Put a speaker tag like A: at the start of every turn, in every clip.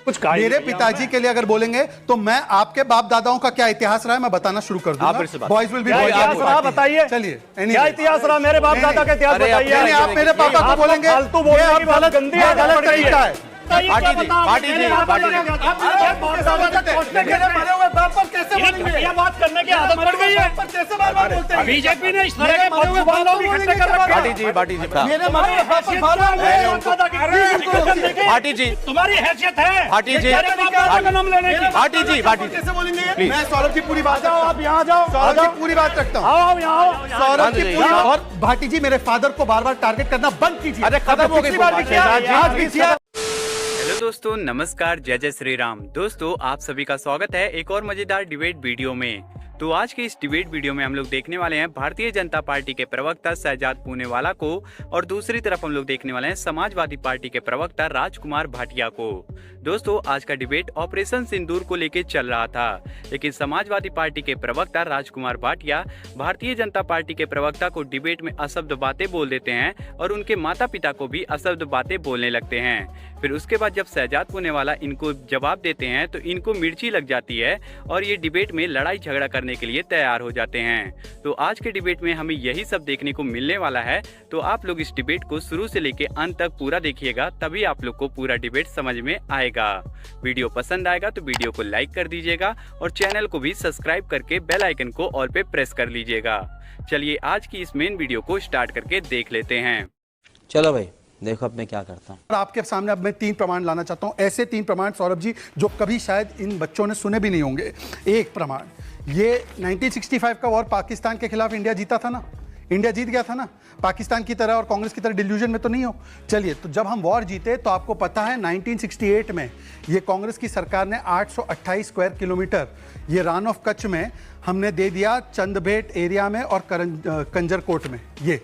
A: कुछ
B: मेरे पिताजी के लिए अगर बोलेंगे तो मैं आपके बाप दादाओं का क्या इतिहास रहा है मैं बताना शुरू कर दूंगा। बॉयज विल बी
A: इतिहास रहा बताइए।
B: चलिए
A: क्या इतिहास रहा मेरे बाप दादा का इतिहास बताइए।
B: आप मेरे पापा को बोलेंगे
A: फालतू बोलने की बात गंदी है, गलत
B: तरीका है।
A: बात करने की आदत पड़ गई है। बीजेपी ने इस तरह के बदजुबान लोग इकट्ठे कर रखे हैं।
C: भाटी जी
A: तुम्हारी हैसियत है
C: भाटी जी
A: का नाम लेने की।
C: भाटी जी
B: कैसे बोलेंगे? मैं सौरभ की पूरी बात
A: जाओ, आप यहाँ जाओ,
B: सौरभ की पूरी बात रखता हूँ।
A: आओ यहाँ आओ।
B: सौरभ की पूरी और भाटी जी मेरे फादर को बार बार टारगेट करना बंद कीजिए।
C: अरे खत्म हो गई
B: बार भी किया, आज भी किया।
D: हेलो दोस्तों, नमस्कार, जय जय श्री राम। दोस्तों, आप सभी का स्वागत है एक और मजेदार डिबेट वीडियो में। तो आज के इस डिबेट वीडियो में हम लोग देखने वाले हैं भारतीय जनता पार्टी के प्रवक्ता शहजाद पूनेवाला को और दूसरी तरफ हम लोग देखने वाले हैं समाजवादी पार्टी के प्रवक्ता राजकुमार भाटिया को। दोस्तों, आज का डिबेट ऑपरेशन सिंदूर को लेकर चल रहा था, लेकिन समाजवादी पार्टी के प्रवक्ता राजकुमार भाटिया भारतीय जनता पार्टी के प्रवक्ता को डिबेट में अशब्द बातें बोल देते हैं और उनके माता पिता को भी अशब्द बातें बोलने लगते हैं। फिर उसके बाद जब शहजाद पूनेवाला इनको जवाब देते हैं तो इनको मिर्ची लग जाती है और ये डिबेट में लड़ाई झगड़ा करने के लिए तैयार हो जाते हैं। तो आज के डिबेट में हमें यही सब देखने को मिलने वाला है। तो आप लोग इस डिबेट को शुरू से लेकर अंत तक पूरा देखिएगा, तभी आप लोग को पूरा डिबेट समझ में आएगा। वीडियो पसंद आएगा तो वीडियो को लाइक कर दीजिएगा और चैनल को भी सब्सक्राइब करके बेल आइकन को ऑल पे प्रेस कर लीजिएगा। चलिए आज की इस मेन वीडियो को स्टार्ट करके देख लेते हैं।
C: चलो भाई, देखो अब मैं क्या करता हूँ।
B: और आपके सामने अब मैं 3 प्रमाण लाना चाहता हूँ, ऐसे 3 प्रमाण सौरभ जी जो कभी शायद इन बच्चों ने सुने भी नहीं होंगे। एक प्रमाण, ये 1965 का वॉर पाकिस्तान के खिलाफ इंडिया जीता था ना, इंडिया जीत गया था ना, पाकिस्तान की तरह और कांग्रेस की तरह डिल्यूजन में तो नहीं हो। चलिए, तो जब हम वॉर जीते तो आपको पता है 1968 में ये कांग्रेस की सरकार ने 828 स्क्वायर किलोमीटर ये रान ऑफ कच्छ में हमने दे दिया, चंदबेट एरिया में और कंजरकोट में। ये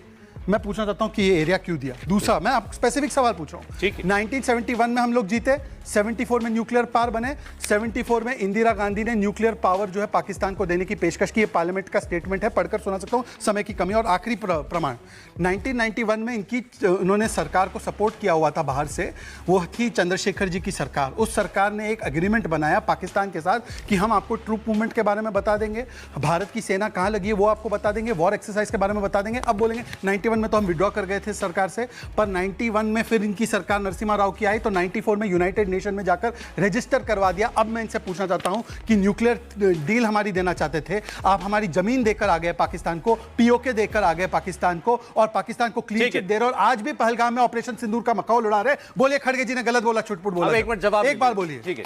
B: मैं पूछना चाहता हूं कि ये एरिया क्यों दिया। दूसरा, मैं आप स्पेसिफिक सवाल पूछ रहा हूं। 1971 में हम लोग जीते, 74 में न्यूक्लियर पावर बने, 74 में इंदिरा गांधी ने न्यूक्लियर पावर जो है पाकिस्तान को देने की पेशकश की। पार्लियामेंट का स्टेटमेंट है, पढ़कर सुना सकता हूं, समय की कमी। और आखिरी प्रमाण, 1991 में उन्होंने सरकार को सपोर्ट किया हुआ था बाहर से, वो थी चंद्रशेखर जी की सरकार। उस सरकार ने एक एग्रीमेंट बनाया पाकिस्तान के साथ कि हम आपको ट्रूप मूवमेंट के बारे में बता देंगे, भारत की सेना कहाँ लगी है वो आपको बता देंगे, वॉर एक्सरसाइज के बारे में बता देंगे। अब बोलेंगे 91 में तो हम विड्रॉ कर गए थे सरकार से, पर 91 में फिर इनकी सरकार नरसिम्हा राव की आई तो 94 में यूनाइटेड नेशन में जाकर रजिस्टर करवा दिया। अब मैं इनसे पूछना चाहता हूं कि न्यूक्लियर डील हमारी देना चाहते थे, आप हमारी जमीन देकर आ गए पाकिस्तान को, पीओके देकर आ गए पाकिस्तान को, और पाकिस्तान को क्लीन चिट दे रहे, और आज भी पहलगाम में ऑपरेशन सिंदूर का मखौल उड़ा रहे। बोलिए, खड़गे जी ने गलत बोला, छुटपुट बोला?
C: एक मिनट जवाब,
B: एक बार बोलिए।
C: ठीक है।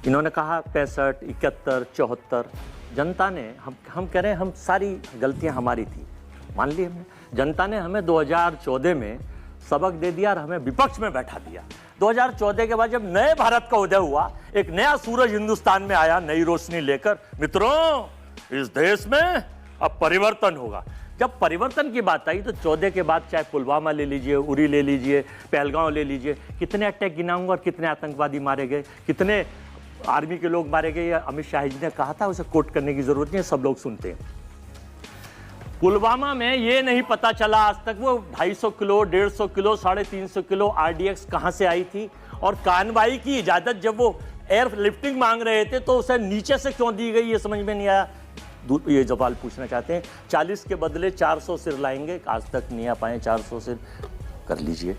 E: इन्होंने कहा 65, 71, 74, जनता ने हम कह रहे हैं हम सारी गलतियां हमारी थी, मान ली हमने। जनता ने हमें 2014 में सबक दे दिया और हमें विपक्ष में बैठा दिया। 2014 के बाद जब नए भारत का उदय हुआ, एक नया सूरज हिंदुस्तान में आया नई रोशनी लेकर, मित्रों इस देश में अब परिवर्तन होगा। जब परिवर्तन की बात आई तो 14 के बाद चाहे पुलवामा ले लीजिए, उरी ले लीजिए, पहलगांव ले लीजिए, कितने अटैक गिनाऊंगा और कितने आतंकवादी मारे गए, कितने आर्मी के लोग मारे गए। अमित शाह जी ने कहा था, उसे कोट करने की जरूरत नहीं है, सब लोग सुनते हैं। पुलवामा में ये नहीं पता चला आज तक वो 250 किलो, 150 किलो, 350 किलो आरडीएक्स कहां से आई थी, और कानवाई की इजाजत जब वो एयर लिफ्टिंग मांग रहे थे तो उसे नीचे से क्यों दी गई, ये समझ में नहीं आया। ये सवाल पूछना चाहते हैं। 40 के बदले 400 सिर लाएंगे, आज तक नहीं आ पाए 400 सिर, कर लीजिए।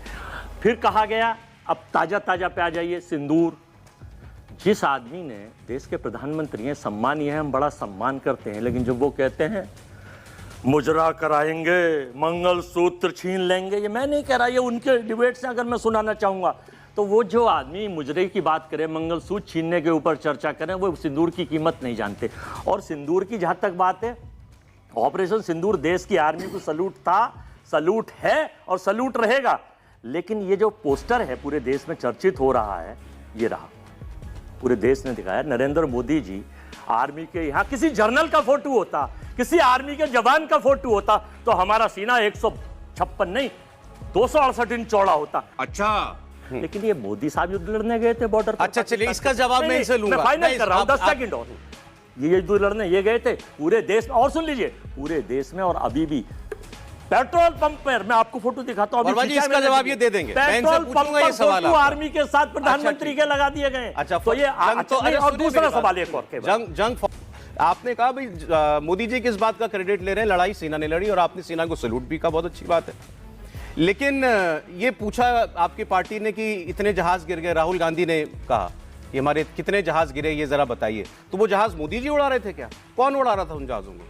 E: फिर कहा गया, अब ताजा ताजा पे आ जाइए, सिंदूर। जिस आदमी ने, देश के प्रधानमंत्री हैं, सम्मान ये है, हम बड़ा सम्मान करते हैं, लेकिन जब वो कहते हैं मुजरा कराएंगे, मंगलसूत्र छीन लेंगे, ये मैं नहीं कह रहा, ये उनके डिबेट से अगर मैं सुनाना चाहूंगा तो वो जो आदमी मुजरे की बात करे, मंगलसूत्र छीनने के ऊपर चर्चा करें, वो सिंदूर की कीमत नहीं जानते। और सिंदूर की जहां तक बात है, ऑपरेशन सिंदूर देश की आर्मी को सलूट था, सलूट है और सलूट रहेगा। लेकिन ये जो पोस्टर है पूरे देश में चर्चित हो रहा है, ये रहा, पूरे देश ने दिखाया। नरेंद्र मोदी जी आर्मी के, यहाँ किसी जर्नल का फोटो होता, किसी आर्मी के जवान का फोटो होता तो हमारा सीना 156 नहीं 268 इंच चौड़ा होता।
C: अच्छा,
E: लेकिन ये मोदी साहब युद्ध लड़ने गए थे बॉर्डर पर।
C: अच्छा चलिए, इसका जवाब मैं इनसे लूंगा।
E: मैं फाइनल कर रहा हूं, 10 सेकंड और। ये युद्ध लड़ने ये गए थे पूरे देश में, और सुन लीजिए, पूरे देश में और अभी भी पेट्रोल पंप पर मैं आपको फोटो दिखाता हूं।
C: वर्मा जी, इसका जवाब ये दे देंगे। मैं इनसे
E: पेट्रोल पंप
C: पूछूंगा ये
E: पर
C: सवाल
E: फोटो
C: आपका।
E: आर्मी के साथ प्रधानमंत्री के लगा दिए गए।
C: अच्छा,
E: तो ये और दूसरा सवाल एक और
C: जंग आपने कहा भाई मोदी जी किस बात का क्रेडिट ले रहे हैं? लड़ाई सेना ने लड़ी और आपने सेना को सैल्यूट भी कहा, बहुत अच्छी बात है। लेकिन ये पूछा आपकी पार्टी ने कि इतने जहाज गिर गए, राहुल गांधी ने कहा कि हमारे कितने जहाज गिरे ये जरा बताइए। तो वो जहाज मोदी जी उड़ा रहे थे क्या? कौन उड़ा रहा था उन जहाजों को?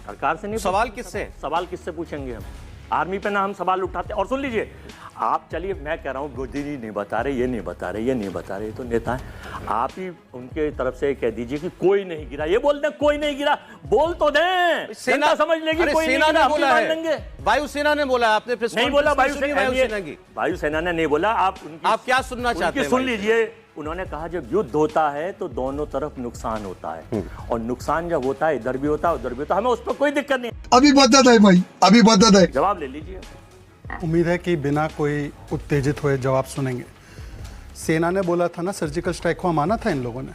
E: सरकार से नहीं।
C: सवाल किससे?
E: सवाल किससे पूछेंगे हम? आर्मी पे ना हम सवाल उठाते। और सुन लीजिए आप, चलिए मैं कह रहा हूँ मोदी जी नहीं बता रहे, ये नहीं बता रहे, ये नहीं बता रहे, तो नेता है। आप ही उनके तरफ से कह दीजिए कि कोई नहीं गिरा। ये बोल दें कोई नहीं गिरा, बोल तो दें, सेना समझ लेगी कोई
C: सेना
E: नहीं
C: ने बोला
E: गिरा।
C: है, वायुसेना ने बोला, आपने
E: नहीं बोला
C: वायुसेना की।
E: वायुसेना ने नहीं बोला। आप
C: क्या सुनना चाहते हैं?
E: सुन लीजिए, उन्होंने कहा जब युद्ध होता है तो दोनों तरफ नुकसान होता है, और नुकसान जब होता है इधर भी होता है उधर भी होता है, हमें उस पर कोई दिक्कत नहीं।
F: अभी बता दे भाई, अभी बता दे।
E: जवाब ले लीजिए।
B: उम्मीद है कि बिना कोई उत्तेजित हुए जवाब सुनेंगे। सेना ने बोला था ना सर्जिकल स्ट्राइक हुआ, माना था इन लोगों ने।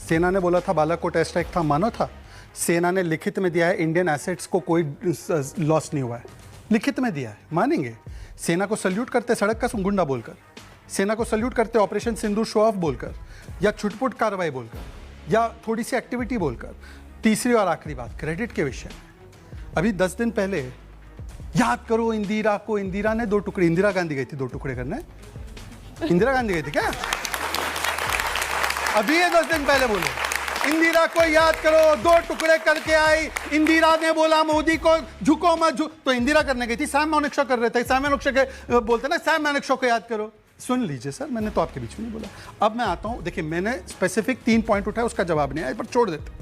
B: सेना ने बोला था बालाकोट एयर स्ट्राइक था, मानो था। सेना ने लिखित में दिया है इंडियन एसेट्स को कोई लॉस नहीं हुआ है, लिखित में दिया है, मानेंगे। सेना को सल्यूट करते सड़क का गुंडा बोलकर, सेना को सल्यूट करते ऑपरेशन सिंदूर शो ऑफ बोलकर, या छुटपुट कार्रवाई बोलकर, या थोड़ी सी एक्टिविटी बोलकर। तीसरी और आखिरी बात क्रेडिट के विषय में। अभी 10 दिन पहले याद करो इंदिरा को, इंदिरा ने 2 टुकड़े, इंदिरा गांधी गई थी 2 टुकड़े करने। इंदिरा गांधी गई थी क्या? अभी ये 10 दिन पहले बोले इंदिरा को याद करो, 2 टुकड़े करके आई। इंदिरा ने बोला मोदी को झुको मत झुक, तो इंदिरा करने गई थी, सैम मानेकशॉ कर रहे थे। सैम मानेकशॉ के बोलते ना, सैम मानेकशॉ को याद करो। सुन लीजिए सर, मैंने तो आपके बीच में नहीं बोला। अब मैं आता हूं, देखिए मैंने स्पेसिफिक 3 पॉइंट उठाया, उसका जवाब नहीं आया, पर छोड़ देते।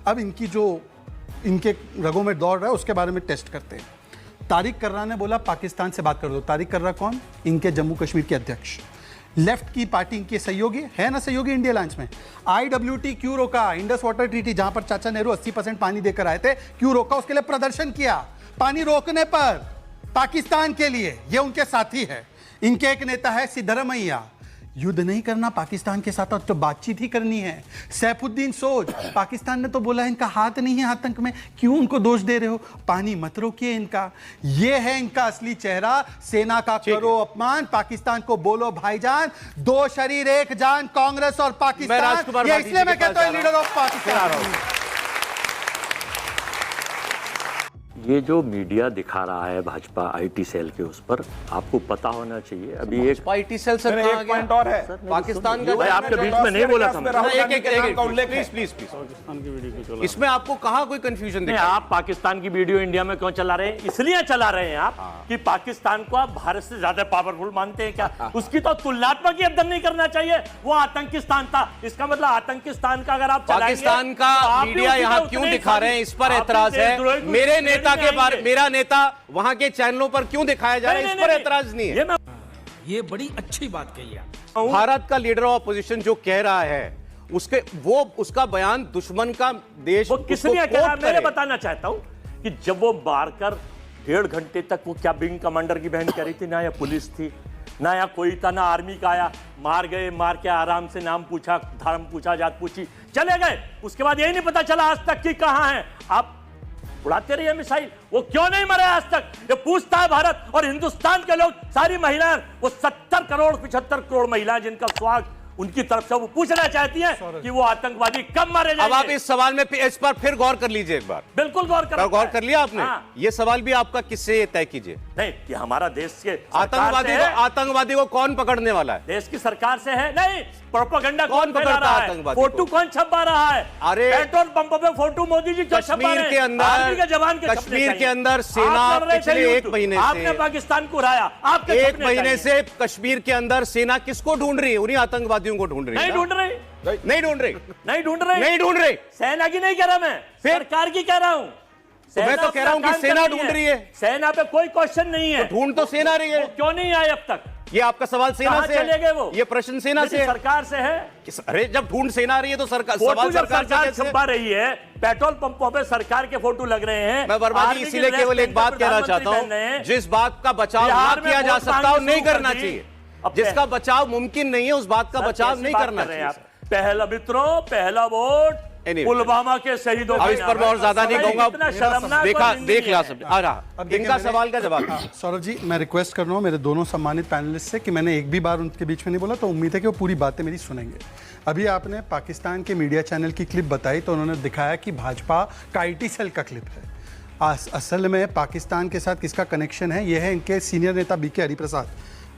B: अब इनकी जो इनके रगों में दौड़ रहा है उसके बारे में टेस्ट करते हैं। तारिक कर्रा ने बोला पाकिस्तान से बात कर दो। तारिक कर्रा कौन? इनके जम्मू कश्मीर के अध्यक्ष, लेफ्ट की पार्टी इनके सहयोगी है ना, सहयोगी इंडिया लांच में। IWT क्यों रोका? इंडस वाटर ट्रीटी जहां पर चाचा नेहरू 80% पानी देकर आए थे, क्यों रोका? उसके लिए प्रदर्शन किया, पानी रोकने पर पाकिस्तान के लिए। ये उनके साथी है। इनके एक नेता है सिद्धरमैया, युद्ध नहीं करना पाकिस्तान के साथ, और तो बातचीत ही करनी है। सैफुद्दीन सोज, पाकिस्तान ने तो बोला इनका हाथ नहीं है आतंक में, क्यों उनको दोष दे रहे हो? पानी मत रोकिए इनका। ये है इनका असली चेहरा। सेना का करो अपमान, पाकिस्तान को बोलो भाईजान, 2 शरीर 1 जान, कांग्रेस और पाकिस्तान। ये इसलिए मैं कहता हूं लीडर ऑफ पाकिस्तान।
E: ये जो मीडिया दिखा रहा है भाजपा IT सेल के, उस पर आपको पता होना चाहिए। अभी एक
C: IT सेल से एक पॉइंट और है, पाकिस्तान का।
E: भाई आपके बीच में नहीं बोला था।
C: प्लीज, इसमें आपको कहाँ कोई कंफ्यूजन
E: नहीं, आप पाकिस्तान की वीडियो इंडिया में क्यों चला रहे हैं? इसलिए चला रहे हैं आप कि पाकिस्तान को आप भारत से ज्यादा पावरफुल मानते हैं क्या? उसकी तो तुलनात्मक ही अध्ययन नहीं करना चाहिए। वो आतंकिस्तान था, इसका मतलब आतंकिस्तान का अगर आप
C: पाकिस्तान का मीडिया यहाँ क्यों दिखा रहे हैं, इस पर ऐतराज है। मेरे नेता के बारे, मेरा नेता वहां के चैनलों पर क्यों दिखाया जा रहा है, इस पर ऐतराज नहीं है।
A: ये बड़ी अच्छी बात कही है।
C: भारत का लीडर ऑफ अपोजिशन जो कह रहा है, उसका बयान दुश्मन का देश
E: वो किसने कहा? मैं बताना चाहता हूं कि जब वो मारकर 1.5 घंटे तक, वो क्या विंग कमांडर की बहन कह रही थी, ना या पुलिस थी, ना या कोई था, ना आर्मी का आया, मार गए, मार के आराम से नाम पूछा, धर्म पूछा, जात पूछी, चले गए। उसके बाद यही नहीं पता चला आज तक कि कहां है। आप उड़ाते रहिए मिसाइल, वो क्यों नहीं मरे आज तक? ये पूछता है भारत और हिंदुस्तान के लोग, सारी महिलाएं, वो 70 करोड़ 75 करोड़ महिलाएं जिनका स्वागत उनकी तरफ से वो पूछना चाहती हैं कि वो आतंकवादी कब मारे जाएंगे।
C: अब आप इस सवाल में इस पर फिर गौर कर लीजिए एक बार।
E: बिल्कुल गौर
C: कर लिया आपने?
E: हाँ।
C: ये सवाल भी आपका किससे तय कीजिए।
E: नहीं कि हमारा देश के
C: आतंकवादी को कौन पकड़ने वाला है?
E: देश की सरकार से है। नहीं, प्रोपेगेंडा
C: कौन पकड़ रहा है? आतंकवादी
E: फोटो कौन छपा रहा है?
C: अरे
E: पेट्रोल पंप पे फोटो मोदी जी क्यों छपा रहे हैं?
C: कश्मीर के अंदर सेना पिछले 1 महीने से,
E: आपने पाकिस्तान को उड़ाया, आपके
C: 1 महीने से कश्मीर के अंदर सेना किसको ढूंढ रही है? उन्हीं आतंकवादियों को ढूंढ रही है।
E: नहीं ढूंढ रही। सेना की नहीं कह रहा मैं, सरकार की कह रहा हूं।
C: मैं तो कह रहा हूं कि सेना ढूंढ रही है।
E: सेना पे कोई क्वेश्चन नहीं है।
C: ढूंढ तो सेना रही है,
E: क्यों नहीं आए अब तक?
C: ये आपका सवाल सेना से
E: चले गए वो?
C: ये प्रश्न सेना से,
E: सरकार से है।
C: अरे जब ढूंढ सेना रही है तो सरकार
E: छपा रही है, पेट्रोल पंपों पे सरकार के फोटो लग रहे हैं।
C: मैं वर्मा जी इसीलिए केवल एक बात कहना चाहता हूं, जिस बात का बचाव ना किया जा सकता नहीं करना चाहिए। जिसका बचाव मुमकिन नहीं है उस बात का बचाव नहीं करना चाहिए।
E: पहला मित्रों, पहला वोट
C: Anyway,
E: पुलवामा के शहीदों
C: अब इस पर मैं और ज्यादा नहीं कहूंगा।
E: इतना शर्मनाक
C: देखा
E: और
C: देख लिया
E: निंदनीय
C: सब आ रहा
B: देखिए
C: इनका
B: मैंने-
C: सवाल का जवाब।
B: सौरभ जी, मैं रिक्वेस्ट कर रहा हूँ मेरे दोनों सम्मानित पैनलिस्ट से कि मैंने एक भी बार उनके बीच में नहीं बोला, तो उम्मीद है कि वो पूरी बातें मेरी सुनेंगे। अभी आपने पाकिस्तान के मीडिया चैनल की क्लिप बताई तो उन्होंने दिखाया कि भाजपा का आईटी सेल का क्लिप है। असल में पाकिस्तान के साथ किसका कनेक्शन है, यह है इनके सीनियर नेता BK Hariprasad.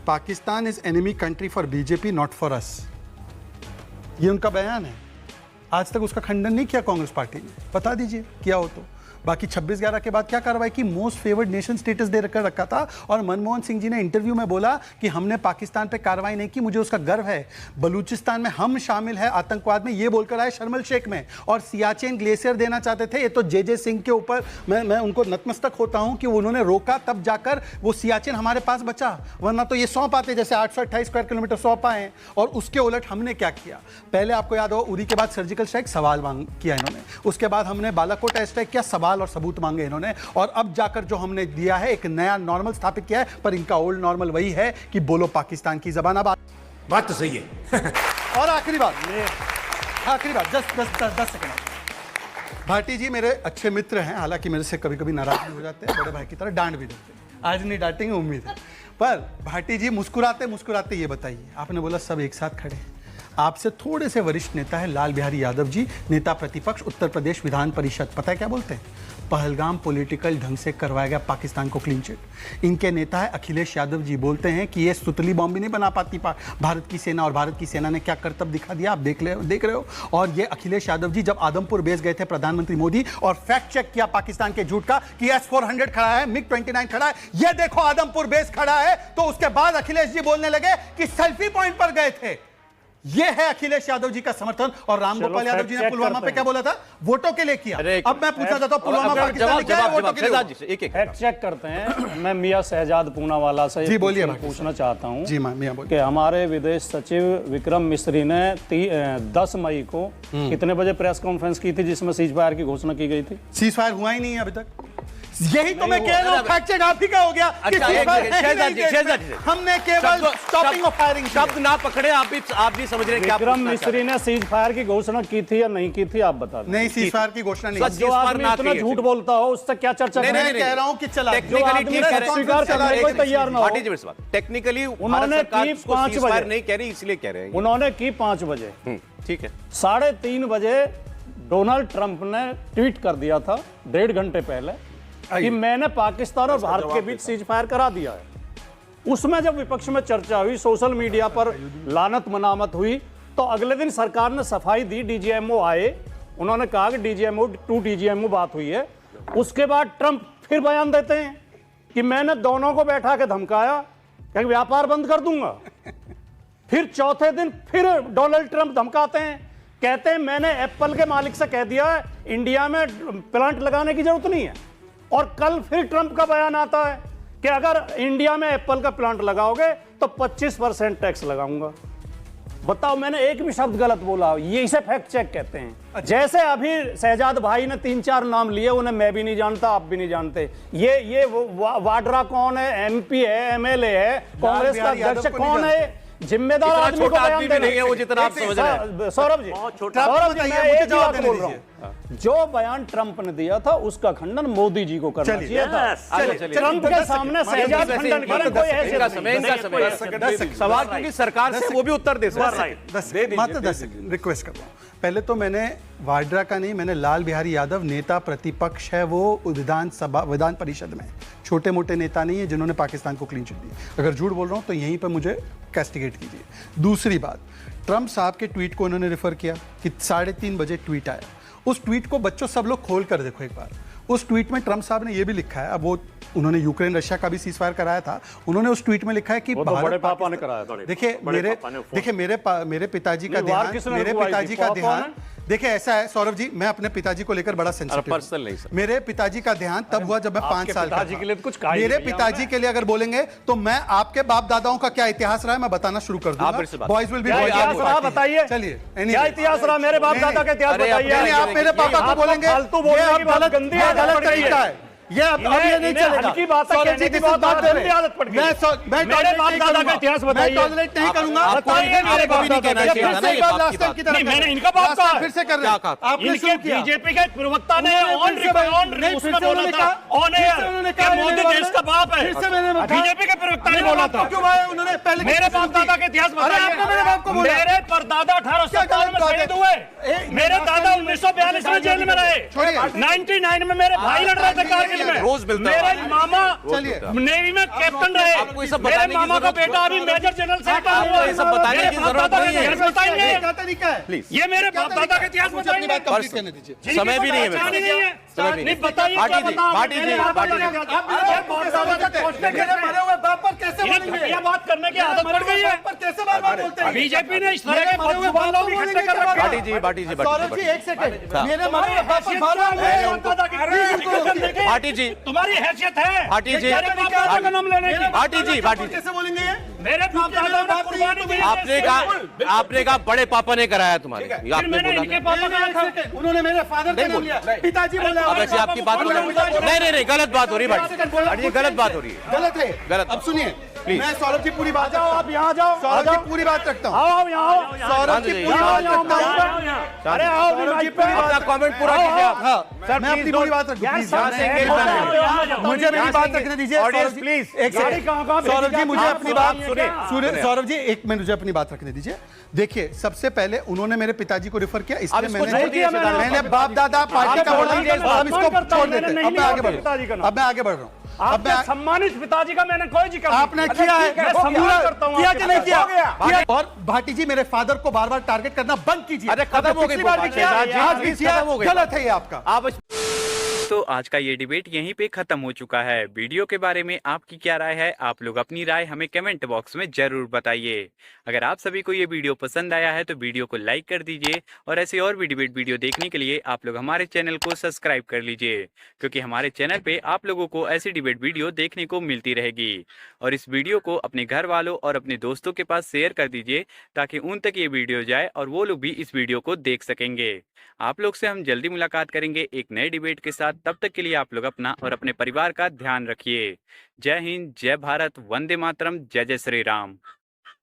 B: Pakistan is enemy country for BJP, not for us, ये उनका बयान है। आज तक उसका खंडन नहीं किया कांग्रेस पार्टी ने, बता दीजिए किया हो तो। बाकी 26/11 के बाद क्या कार्रवाई की, मोस्ट फेवर्ड नेशन स्टेटस दे रखा था, और मनमोहन सिंह जी ने इंटरव्यू में बोला कि हमने पाकिस्तान पे कार्रवाई नहीं की, मुझे उसका गर्व है। बलूचिस्तान में हम शामिल है आतंकवाद में, ये बोलकर आए शर्मल शेख में, और सियाचिन ग्लेशियर देना चाहते थे। ये तो जे सिंह के ऊपर मैं उनको नतमस्तक होता हूं कि उन्होंने रोका, तब जाकर वो सियाचिन हमारे पास बचा, वरना तो ये सौंप आते, जैसे 828 स्क्वायर किलोमीटर सौंप आए। और उसके उलट हमने क्या किया, पहले आपको याद हो उरी के बाद सर्जिकल स्ट्राइक, सवाल मांग किया इन्होंने, उसके बाद हमने बालाकोट एयर स्ट्राइक किया, सवाल और सबूत मांगे इन्होंने, और अब जाकर जो हमने दिया है एक नया नॉर्मल स्थापित किया है। पर इनका ओल्ड नॉर्मल वही है कि बोलो पाकिस्तान की जबान। अब
A: बात तो सही है।
B: और आखिरी बात 10 सेकंड। भाटी जी मेरे अच्छे मित्र हैं, हालांकि मेरे से कभी कभी नाराज भी हो जाते हैं, बड़े भाई की तरह डांट भी देते हैं, आज नहीं डांटेंगे उम्मीद है। पर भाटी जी मुस्कुराते मुस्कुराते ये बताइए, आपने बोला सब एक साथ खड़े, आपसे थोड़े से वरिष्ठ नेता है लाल बिहारी यादव जी, नेता प्रतिपक्ष उत्तर प्रदेश विधान परिषद, पता है क्या बोलते हैं, पहलगाम पॉलिटिकल ढंग से करवाया गया पाकिस्तान को क्लीन चिट। इनके नेता है अखिलेश यादव जी, बोलते हैं कि ये सुतली बॉम्ब भी नहीं बना पाती भारत की सेना, और भारत की सेना ने क्या करतब दिखा दिया आप देख रहे हो। और ये अखिलेश यादव जी जब आदमपुर बेस गए थे प्रधानमंत्री मोदी, और फैक्ट चेक किया पाकिस्तान के झूठ का कि S-400 खड़ा है, MiG-29 खड़ा है, ये देखो आदमपुर बेस खड़ा है, तो उसके बाद अखिलेश जी बोलने लगे कि सेल्फी पॉइंट पर गए थे। ये है अखिलेश यादव जी का समर्थन। और रामगोपाल यादव जी ने पुलवामा पे क्या बोला था, वोटों के लिए किया। अब मैं पूछना चाहता हूं पुलवामा पाकिस्तान में क्या है, वोटों के लिए।
A: फैक्ट चेक करते हैं। मैं मियां शहजाद पूनावाला से
B: जी बोलिए,
A: पूछना चाहता हूं
B: जी मियां बोलिए
A: कि हमारे विदेश सचिव विक्रम मिस्री ने 10 मई को कितने बजे प्रेस कॉन्फ्रेंस की थी जिसमें सीज फायर की घोषणा की गई थी?
B: सीज फायर हुआ ही नहीं है अभी तक, यही तो मैं कह रहा हूं, फैक्ट चेक आप ही का हो गया कि हमने केवल स्टॉपिंग ऑफ फायरिंग
C: शब्द ना पकड़े, आप भी समझ रहे हैं क्या
A: विक्रम मिस्री ने सीज फायर की घोषणा की थी या नहीं की थी, आप बता दें।
B: नहीं, सीज फायर की घोषणा नहीं।
A: जो आदमी इतना झूठ बोलता हो उससे क्या चर्चा करें?
B: मैं कह रहा हूं कि चला
C: टेक्निकली ठीक कह रहे हैं,
A: स्वीकार करने को तैयार ना हो।
C: टेक्निकली
A: उन्होंने की 5 बजे
C: नहीं कह रही, इसलिए कह रहे हैं
A: उन्होंने की 5 बजे,
C: ठीक है।
A: 3:30 बजे डोनाल्ड ट्रंप ने ट्वीट कर दिया था 1.5 घंटे पहले कि मैंने पाकिस्तान और भारत के बीच सीज फायर करा दिया है। उसमें जब विपक्ष में चर्चा हुई, सोशल मीडिया पर लानत मनामत हुई, तो अगले दिन सरकार ने सफाई दी, डीजीएमओ आए, उन्होंने कहा कि टू डीजीएमओ बात हुई है। उसके बाद ट्रंप फिर बयान देते हैं कि मैंने दोनों को बैठा के धमकाया कि व्यापार बंद कर दूंगा। फिर चौथे दिन फिर डोनाल्ड ट्रंप धमकाते हैं, कहते हैं मैंने एप्पल के मालिक से कह दिया है इंडिया में प्लांट लगाने की जरूरत नहीं है। और कल फिर ट्रंप का बयान आता है कि अगर इंडिया में एप्पल का प्लांट लगाओगे तो 25% टैक्स लगाऊंगा। बताओ, मैंने एक भी शब्द गलत बोला? ये इसे फैक्ट चेक कहते हैं। जैसे अभी शहजाद भाई ने 3-4 नाम लिए, उन्हें मैं भी नहीं जानता, आप भी नहीं जानते। ये वाड्रा कौन है, MP है, MLA है, कांग्रेस का अध्यक्ष कौन है? जिम्मेदार आदमी को बयान देना
C: नहीं है वो जितना आप समझ रहे हैं।
A: सौरभ जी, मैं एक बात बोल रहा हूं, जो बयान ट्रंप ने दिया था उसका खंडन मोदी जी को करना चाहिए था। ट्रंप के सामने शहजाद खंडन करें, कोई
C: इनका समय सवाल क्योंकि सरकार से वो भी उत्तर दे सकते।
B: मात्र 10 सेकंड रिक्वेस्ट करता हूं। पहले तो मैंने वाड्रा का नहीं, मैंने लाल बिहारी यादव नेता प्रतिपक्ष है, वो विधान परिषद में छोटे मोटे नेता नहीं है जिन्होंने पाकिस्तान को क्लीन चिट दी। अगर झूठ बोल रहा हूं तो यहीं पर मुझे कैस्टिगेट कीजिए। दूसरी बात, ट्रंप साहब के ट्वीट को उन्होंने रेफर किया कि 3:30 बजे ट्वीट आया। उस ट्वीट को बच्चों सब लोग खोल कर देखो एक बार। उस ट्वीट में ट्रंप साहब ने यह भी लिखा है, अब वो उन्होंने यूक्रेन रशिया का भी सीज फायर कराया था, उन्होंने उस ट्वीट में लिखा है कि
A: बड़े पापा ने कराया था।
B: देखिए मेरे पिताजी का ध्यान देखिए ऐसा है सौरभ जी, मैं अपने पिताजी को लेकर बड़ा सेंसिटिव हूं। मेरे पिताजी का ध्यान तब हुआ जब मैं 5 साल का था। मेरे पिताजी के लिए अगर बोलेंगे तो मैं आपके बाप दादाओं का क्या इतिहास रहा है मैं बताना शुरू कर दूंगा। Boys will be boys.
A: बताइए
B: चलिए
A: क्या इतिहास रहा, मेरे बाप दादा का इतिहास बताइए।
B: आप मेरे पापा को बोलेंगे
A: फालतू बोलने की बात गंदी है,
B: गलत तरीका है। ये अब ये नहीं चलेगा।
A: हल्की बात है,
B: सौरभ
A: कहने
B: जी
A: की
B: किस बात
A: बात
B: कर
A: है,
B: रहे हैं?
A: आदत पड़ गई।
B: मैं
A: मेरे बाप दादा का इतिहास बताइए।
B: मैं टॉलरेट नहीं करूंगा।
C: आपको मेरे बाप नहीं कहना चाहिए था ना, ये बाप की बात।
A: नहीं, मैंने इनका बाप कहा है।
B: फिर से कर रहे
C: क्या
B: हैं।
C: कहा?
B: आपने
A: इनके
B: शुरू किया।
A: बीजेपी के प्रवक्ता ने
B: उन्होंने
A: ऑन
B: फिर से
A: रिकॉर्ड
B: नहीं, फिर से उन्होंने कहा,
A: ऑन
B: फिर
A: एयर
B: से उन्होंने
A: कि
B: कहा,
A: मोदी
B: मेरे
A: देश का बाप है।
B: फिर से मैंने कहा।
A: बीजेपी के प्रवक्ता ने
B: मेरे
A: बोला
B: बाप
A: था।
B: को क्यों आए उन्होंने पहले
A: मेरे बाप दादा के इतिहास
B: अरे
A: बताइए।
B: आपने मेरे बाप को बोला।
A: मेरे परदादा 1857 में शहीद हुए। मेरे दादा 1942 में जेल में रहे।
B: छोड़िए।
A: 99 में मेरे भाई लड़ रहे थे कारगिल में।
C: रोज मिलता है।
A: मेरे मामा
B: चलिए।
A: नेवी में कैप्टन रहे।
C: आपको ये सब
A: मेरे
C: बताने की
A: मामा का
C: जरूरत
A: बेटा अभी मेजर जनरल से रिटायर
C: आपको
A: हुआ।
C: ये सब बताने
A: मेरे
C: की
A: बाप
C: जरूरत
A: दादा
C: नहीं
A: के
C: है।
A: इतिहास बताएंगे।
B: क्या तरीका है?
C: प्लीज
A: ये मेरे बाप दादा के इतिहास
B: मुझे अपनी
A: बताएंगे।
B: बात कंप्लीट करने दीजिए।
A: जिनकी
C: समय भी नहीं है
A: कोई
C: मेरे
A: पहचान
C: पास।
A: है।
C: समय भी
A: नहीं
C: नहीं।
A: बताइए
C: भाटी
A: क्या
C: जी,
A: बताओ।
C: भाटी जी,
A: मेरे बाप
C: भाटी
A: दादा
C: जी।
A: के-
B: आप मेरे बाप को कैसे बोलते हैं? मेरे मरे हुए बाप पर कैसे
A: ये
B: बोलेंगे?
A: घटिया बात करने की आदत पड़ गई है।
B: पर कैसे बार बार बोलते हैं?
A: बीजेपी ने इस तरह के
B: मरे हुए बाप
A: लोग
B: को
A: इकट्ठे
B: बोलेंगे
A: कर
B: क्या?
A: रखे हैं।
C: भाटी जी,
B: सौरभ जी एक सेकंड, मेरे मरे हुए बाप पर बार बार
A: मेरे
B: बोलेंगे।
A: बाप दादा की हैसियत
C: भाटी जी,
A: तुम्हारी हैसियत है।
C: भाटी जी,
A: मेरे बाप दादा का नाम लेने की।
C: भाटी जी, भाटी जी,
B: कैसे बोलेंगे ये?
A: मेरे बाप दादा ने कुर्बानी दी है।
C: आपने कहा बड़े पापा ने कराया तुम्हारे, ये
A: फिर
C: आपने
A: मैंने
C: बोला
A: इनके
C: नहीं।
A: पापा का
B: एक
A: था।
B: सेकंड, उन्होंने मेरे फादर का नाम लिया, पिताजी बोला।
C: अब ऐसे आपकी बात हो रही है। नहीं, गलत बात हो रही है भाटी जी, ये गलत बात हो रही है।
B: गलत है।
C: गलत।
B: अब सुनिए,
C: प्लीज।
B: मैं सौरभ जी पूरी बात
A: जाओ आप यहाँ जाओ।
B: सौरभ जी पूरी बात रखता हूँ।
A: आओ यहाँ आओ।
B: सौरभ जी पूरी
A: यहाँ
B: बात
A: आओ,
B: रखता हूँ।
A: अरे आओ
B: सौरभ जी
A: माइक पे।
B: पूरी
C: अपना
B: बात
C: कमेंट पूरा कीजिए आप।
B: हाँ, मैं अपनी पूरी बात रखूँ।
A: यार,
B: प्लीज,
A: सब
B: यहाँ से
A: से
B: engage
A: यहाँ
B: ना
A: जाओ,
B: करें।
A: यहाँ जाओ।
B: मुझे मेरी बात रखने दीजिए।
C: Audience
B: Saurabh ji,
C: please.
B: एक
A: गाड़ी
B: सेकंड।
A: कहाँ
B: सौरभ जी मुझे
A: आप
B: अपनी बात
A: सुनिए।
B: सौरभ जी एक मिनट मुझे अपनी बात रखने दीजिए। देखिए, सबसे पहले उन्होंने मेरे पिताजी को रिफर किया, इसलिए
C: इसको
B: मैंने
C: छोड़ दीजिए,
B: मैंने बाप दादा पार्टी का बोला, अब इसको छोड़ देते हैं। अब मैं आगे बढ़
A: पिताजी का
B: रहा
A: नाम।
B: हूँ। अब मैं आगे बढ़ रहा हूँ। अब
A: आपके
B: मैं
A: सम्मानित पिताजी का मैंने कोई जिक्र नहीं।
B: आपने किया है,
A: मैं सम्मान करता हूँ
B: किया
A: आपके
B: कि नहीं
A: पिता
B: किया?
A: का।
B: किया। और भाटी जी, मेरे फादर को बार बार टारगेट करना बंद कीजिए।
C: अरे खत्म हो गई
B: पिछली बार भी
C: बात,
B: किया,
C: शहजाद जी,
B: आज भी
C: प्लीज
B: किया,
C: खत्म हो गई
B: गलत है ये आपका।
C: आप
D: तो आज का ये डिबेट यहीं पे खत्म हो चुका है। वीडियो के बारे में आपकी क्या राय है? आप लोग अपनी राय हमें कमेंट बॉक्स में जरूर बताइए। अगर आप सभी को ये वीडियो पसंद आया है तो वीडियो को लाइक कर दीजिए और ऐसे और भी डिबेट वीडियो देखने के लिए आप लोग हमारे चैनल को सब्सक्राइब कर लीजिए, क्योंकि हमारे चैनल पे आप लोगों को ऐसी डिबेट वीडियो देखने को मिलती रहेगी। और इस वीडियो को अपने घर वालों और अपने दोस्तों के पास शेयर कर दीजिए ताकि उन तक ये वीडियो जाए और वो लोग भी इस वीडियो को देख सकेंगे। आप लोग से हम जल्दी मुलाकात करेंगे एक नए डिबेट के साथ। तब तक के लिए आप लोग अपना और अपने परिवार का ध्यान रखिए। जय हिंद, जय भारत, वंदे मातरम, जय जय श्री राम।